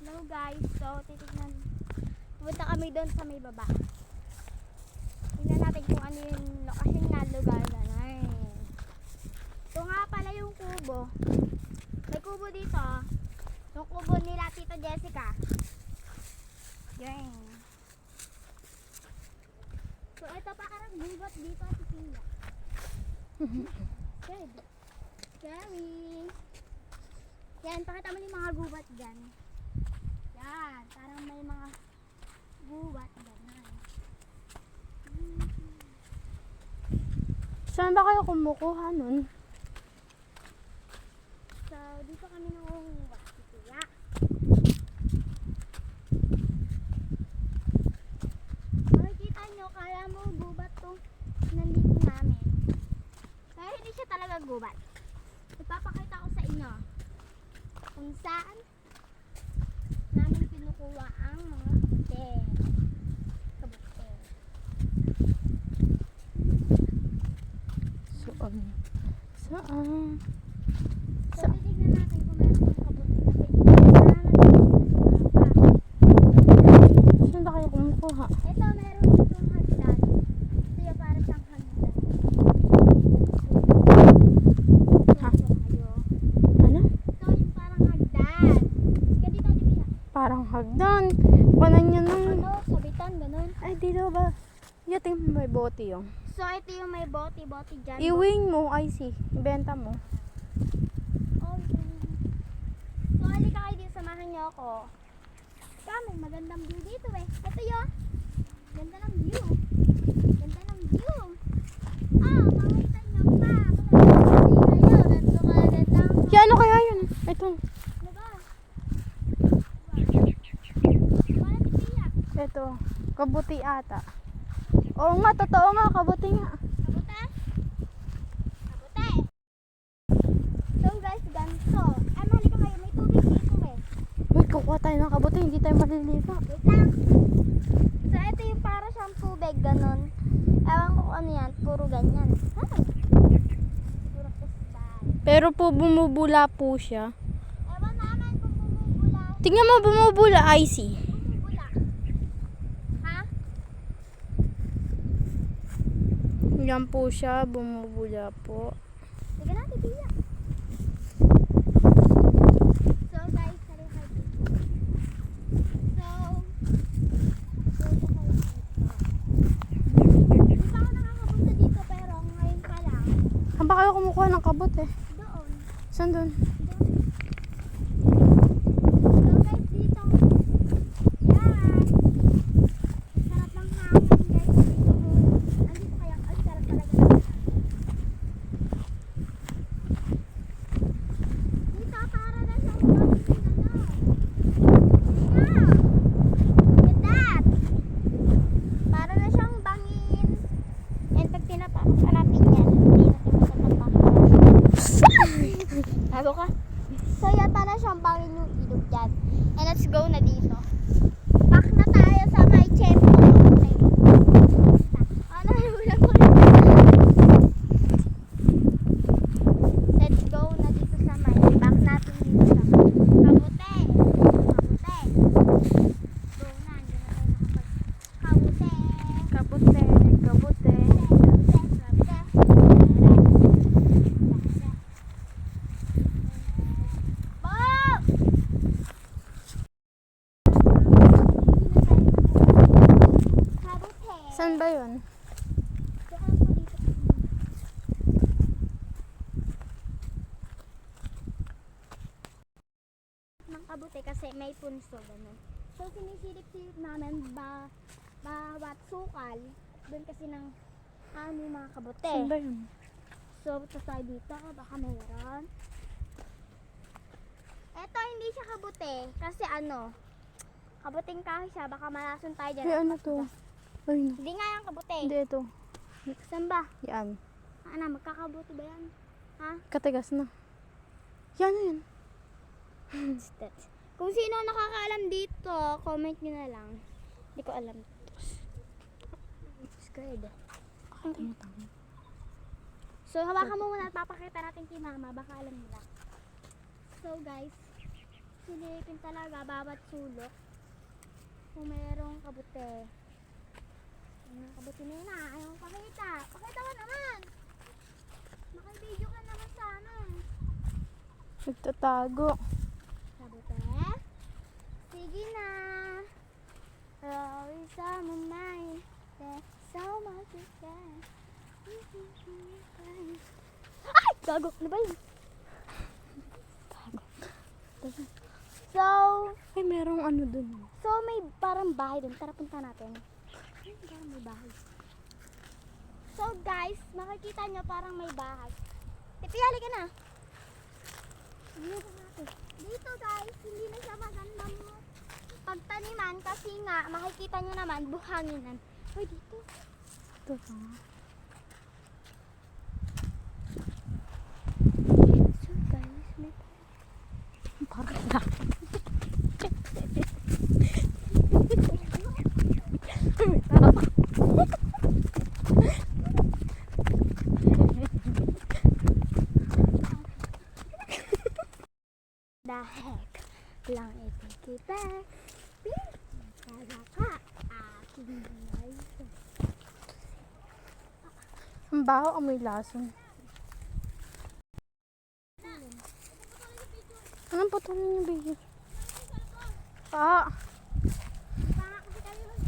Hello guys, so titignan. Pupunta kami doon sa may baba. Tingnan natin kung ano yung lokasyon nga lugar na. Ito nga pala yung kubo. May kubo dito. Yung kubo nila Tita Jessica. Yan. So ito pa karang gubat dito si Tia. Good. Scary. Yan, pakita mo yung mga gubat dyan. Yan, parang may mga gubat dyan. Saan ba kayo kumukuha nun? So, dito kami nangunguha si Tia. Makikita nyo, kala mo gubat to nandito namin. Kaya hindi siya talaga gubat. Ipapakita ko sa inyo kung saan namin pinukuha ang mga kabute. Saan? Saan? So, titignan natin kung meron yung kabute kasi hindi Saan ba kayo kumukuha? ito meron ditong hagdan. Ito yung para siyang hagdan. Ha? Ito kayo. Ano? Ito yung parang hagdan. Sige dito, Divya. Parang hagdan. Panan nyo nang... Ano, sabitan, ganun. Ay, dito ba? Yating may bote yung. So, ito yung may bote-bote dyan. Iwing mo, I see. Ibenta mo. Okay. So, halika kayo dito, samahan niyo ako. May magandang view dito eh. Ito yun. Ganda ng view. Ganda ng view. Makita niyo pa. Magandang view ngayon. Ito magandang... Ya, ano kaya yun? Ito. Ano ba? Wala si Pia. Ito. Kabuti ata. Oo nga, totoo nga. Kabuti nga. Kabute? Kabute. So guys, ganito. Halika kayo. May tubig dito eh. Uy, kukuha tayo ng kabuti. Hindi tayo maliligo. Wait lang. So, ito yung para siyang tubig, ganun. Ewan ko kung ano yan, puro ganyan. Puro kristal. Pero po bumubula po siya. Ewan naman kung bumubula. Tingnan mo, bumubula. I see. Bumubula. Ha? Yan po siya. Bumubula po. Sige natin, Pia. So, guys, halika kayo dito. So, hindi pa ako nakakapunta dito, pero ngayon pa lang. Saan ba kayo kumukuha ng kabuti? Doon. Saan doon? So guys, dito. Yan. Sarap ng hangin guys. Dito. Andito kaya. Ay, sarap talaga ng hangin. Dito, para na siyang bangin. Look at that. Para na siyang bangin. And pag tinapakan pa natin yan, hindi natin matatapakan. Bago ka. So, yata na siyang bangin yung ilog dyan. And let's go na dito. Back na tayo sa may chepo. Okay. Ano yung ulang ko rin? Let's go na dito sa may. Back natin dito sa kabute. Kabute. Go na. Andiyan na tayo nakapag. Kabute. Kabuti. Kabuti. Saan ba yun? Ng kabute kasi may punso ganun. So sinisilip-silip namin bawat sukal doon kasi ng aming mga kabute. Saan ba yun? So ito tayo dito, baka mayroon. Eto hindi siya kabute kasi ano, kabuting kahoy siya, baka malason tayo dyan. Ay, ano to? Ay, no. Hindi nga yung kabute. Hindi ito. Saan ba? Yan. Ano, magkakabuti ba yan? Ha? Katigas na. Yan, yan. Kung sino nakakaalam dito, comment nyo na lang. Hindi ko alam. Scared. Nakalimutan. So, hawakan mo muna at papakita natin kay mama. Baka alam nila. So, guys. silipin talaga bawat sulok. Kung mayroong kabuti. Ang kabuti na yun ayaw mong pakita. Pakita ka naman. Makibidyo ka naman sana. Nagtatago. Kabuti? Sige na. Always on my mind. There's so much to say. Ay! Gago! Ano ba yun? So, Ay, merong ano dun. so may parang bahay dun. Tara punta natin. Ay, parang may bahay. So guys, makikita nyo parang may bahay. Tipiyali ka na. Dito natin. Dito guys, hindi na siya magandang pagtaniman kasi nga makikita nyo naman buhanginan. Uy, dito. Ito pa. So guys, may Parang lang. the heck lang ito kita. Kaya ka, aking life. Ang baho, amoy lason. Anong putulin yung video? Pa! Tama kasi kami mag...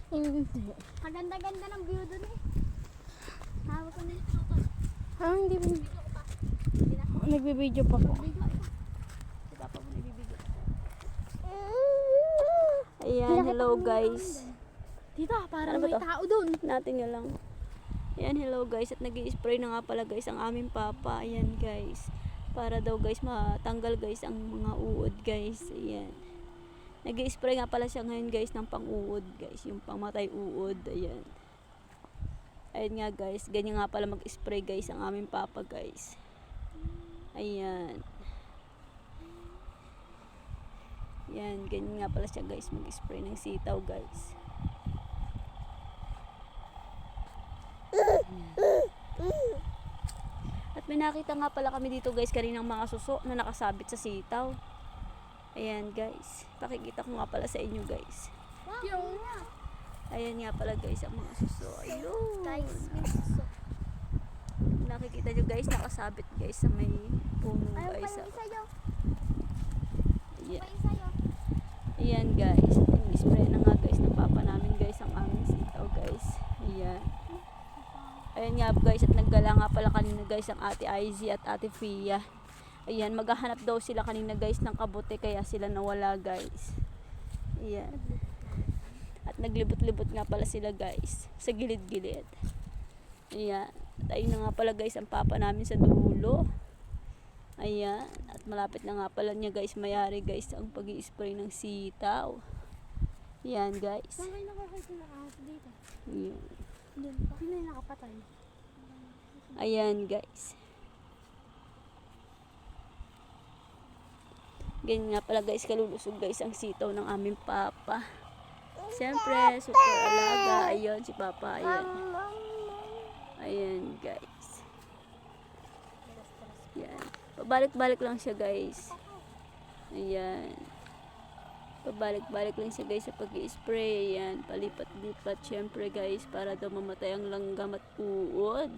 Hindi. Maganda-ganda ng view dun eh. Hawak ko na. Ah, hindi mo. Nagbibideo pa po. Ayan, hello guys. Dito, parang Ano ba may to? tao dun. Natin nyo lang. Ayan, hello guys. At nag-i-spray na nga pala guys ang aming papa. Ayan guys. Para daw guys matanggal guys ang mga uod guys. Ayan. Nag-i-spray nga pala siya ngayon guys ng pang-uod guys. Yung pangmatay uod. Ayan. Ayan nga guys. Ganyan nga pala mag-spray guys ang aming papa guys. Ayan. Yan, ganyan nga pala siya guys, mag-spray ng sitaw guys. At may nakita nga pala kami dito guys, kaninang mga suso na nakasabit sa sitaw. Ayan guys, pakikita ko nga pala sa inyo guys. Yung nga. Ayan nga pala guys ang mga suso. Ayun. Guys, may suso. Nakikita nyo guys, nakasabit guys sa may puno Ayaw pa guys. yung isa yun. Ayan. Pa isa yun. Ayan guys, in-spray na nga guys ng papa namin guys ang aming sitaw guys. Ayan. Ayan nga guys, at naggala nga pala kanina guys ang ate Izzy at ate Fia. Ayan, maghahanap daw sila kanina guys ng kabote kaya sila nawala guys. Ayan. At naglibot-libot nga pala sila guys sa gilid-gilid. Ayan. At ayun na nga pala guys ang papa namin sa dulo. Ayan. At malapit na nga pala niya guys mayari guys ang pag-i-spray ng sitaw. Ayan guys. Saan kayo nakakita ng aso dito? Ayan. Doon pa. Sino yung nakapatay? Ayan guys. Ganyan nga pala guys kalulusog guys ang sitaw ng aming papa. Siyempre, super alaga. Ayun si papa. Ayan. Ayan guys. Ayan. Pabalik-balik lang siya guys. Ayan. Pabalik-balik lang siya guys sa pag-i-spray. Ayan. Palipat-lipat syempre guys para daw mamatay ang langgam at uod.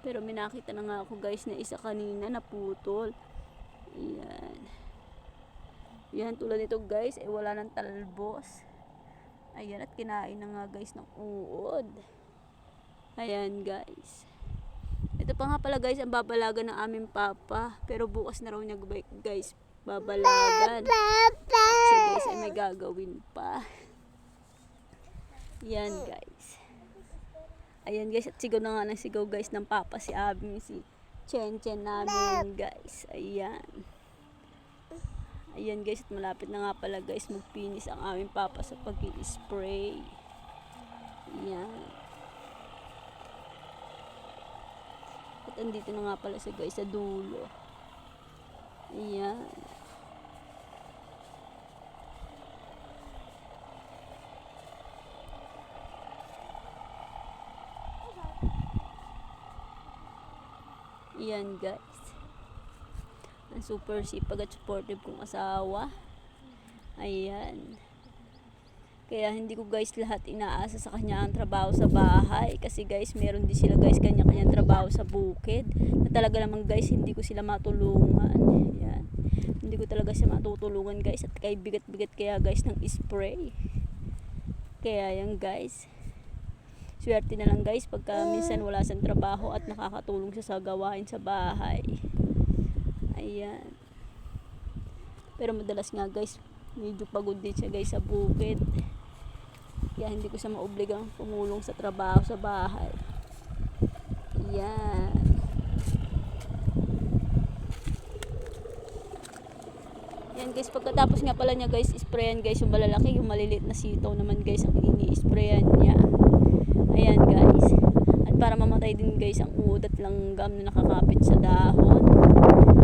Pero may nakita na nga ako guys na isa kanina naputol. Ayan. Yan tulad nito guys ay wala ng talbos. Ayan at kinain na nga guys ng uod. Ayan guys. Ito pa nga pala guys ang babalagan ng aming papa. Pero bukas na raw niya guys babalagan. At siya guys ay may gagawin pa. Yan guys. Ayan guys at sigaw na nga ng sigaw guys ng papa si Abing si Chen Chen namin guys. Ayan. Ayan guys at malapit na nga pala guys magpinis ang aming papa sa pag-i-spray. Ayan. At andito na nga pala siya guys sa dulo. Yan guys. Ang super sipag at supportive kong asawa. Ayan. Kaya hindi ko guys lahat inaasa sa kanya ang trabaho sa bahay. Kasi guys, meron din sila guys kanya-kanyang trabaho sa bukid. Na talaga naman guys, hindi ko sila matulungan. Ayan. Hindi ko talaga sila matutulungan guys. At kay bigat-bigat kaya guys ng spray. Kaya yan guys. Swerte na lang guys pagka minsan wala siyang trabaho at nakakatulong siya sa gawain sa bahay. Ayan. Pero madalas nga guys, medyo pagod din siya guys sa bukid. Kaya hindi ko siya maobligang tumulong sa trabaho sa bahay. Ayan. Yan guys, pagkatapos nga pala niya guys, sprayan guys yung malalaki, yung maliliit na sitaw naman guys ang ini-sprayan niya. Ayan guys. At para mamatay din guys ang uod at langgam na nakakapit sa dahon.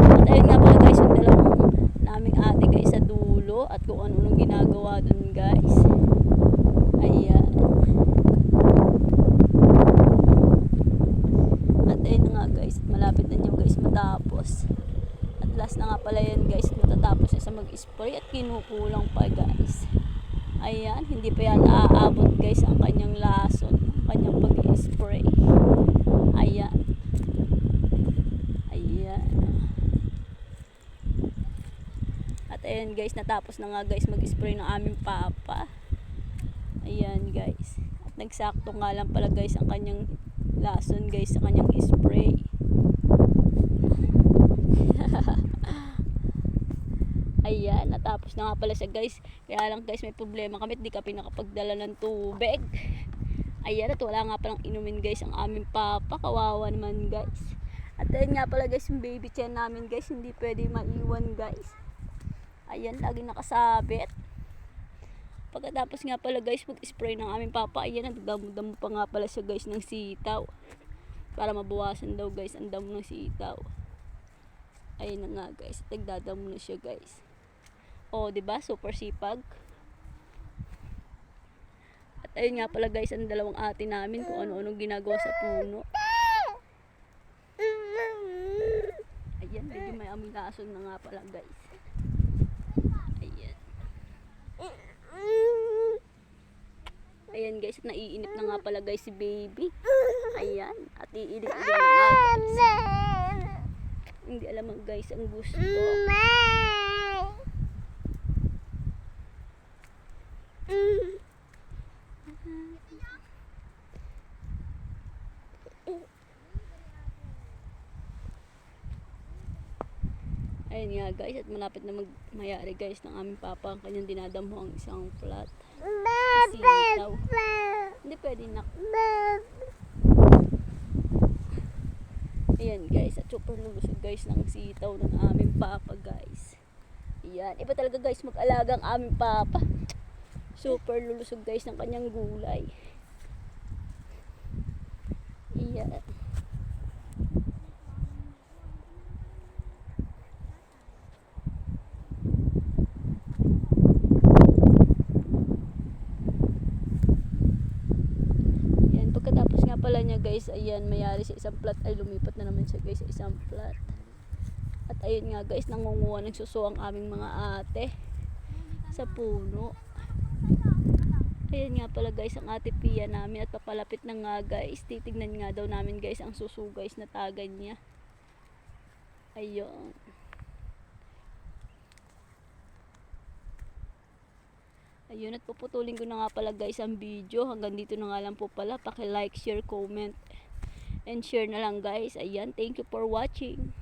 At ayun nga pala guys yung dalawang naming ate guys sa dulo at kung ano ginagawa dun guys. Ayan. At ayun na nga guys, malapit na niyo guys matapos. At last na nga pala yan guys, matatapos na sa mag-spray at kinukulang pa guys. Ayan, hindi pa yan aabot guys ang kanyang lason, kanyang pag-spray. Ayan. Ayan. At ayan guys, natapos na nga guys mag-spray ng aming papa. Ayan guys. At nagsakto nga lang pala guys ang kanyang lason guys sa kanyang spray. Ayan, natapos na nga pala siya guys. Kaya lang guys, may problema kami, di kami nakapagdala ng tubig. Ayan, at wala nga palang inumin guys ang aming papa. Kawawa naman guys. At ayun nga pala guys, yung baby chain namin guys, hindi pwede maiwan guys. Ayan, lagi nakasabit. Pagkatapos nga pala guys, mag-spray ng aming papa. Ayan, nagdamo-damo pa nga pala siya guys ng sitaw. Para mabawasan daw guys ang damo ng sitaw. Ayun na nga guys, nagdadamo na siya guys. O, diba? Super sipag. At ayun nga pala guys, ang dalawang ate namin kung ano-ano ginagawa sa puno. Ayan, medyo may amilason na nga pala guys. Ayan. Ayan guys, at naiinip na nga pala guys si baby. Ayan, at iilig-ilig na nga guys. Hindi alam ang guys ang gusto. Ayun nga guys, at malapit na mayari guys ng aming papa ang kanyang dinadamo ang isang plat. Sitaw. Hindi pwede na. Ayan guys, at super lulusog guys ng sitaw ng aming papa guys. Ayan, iba talaga guys mag-alaga ang aming papa. Super lulusog guys ng kanyang gulay. Ayan. Pagkatapos nga pala niya guys, ayan, mayari sa isang plat ay lumipat na naman siya guys sa isang plat. At ayun nga guys, nangunguha ng suso ang aming mga ate sa puno. Ayan nga pala guys ang ate Pia namin at papalapit na nga guys. Titignan nga daw namin guys ang suso guys na tagan niya. Ayun. Ayun, at puputulin ko na nga pala guys ang video. Hanggang dito na nga lang po pala. Paki-like, share, comment, and share na lang guys. Ayan, thank you for watching.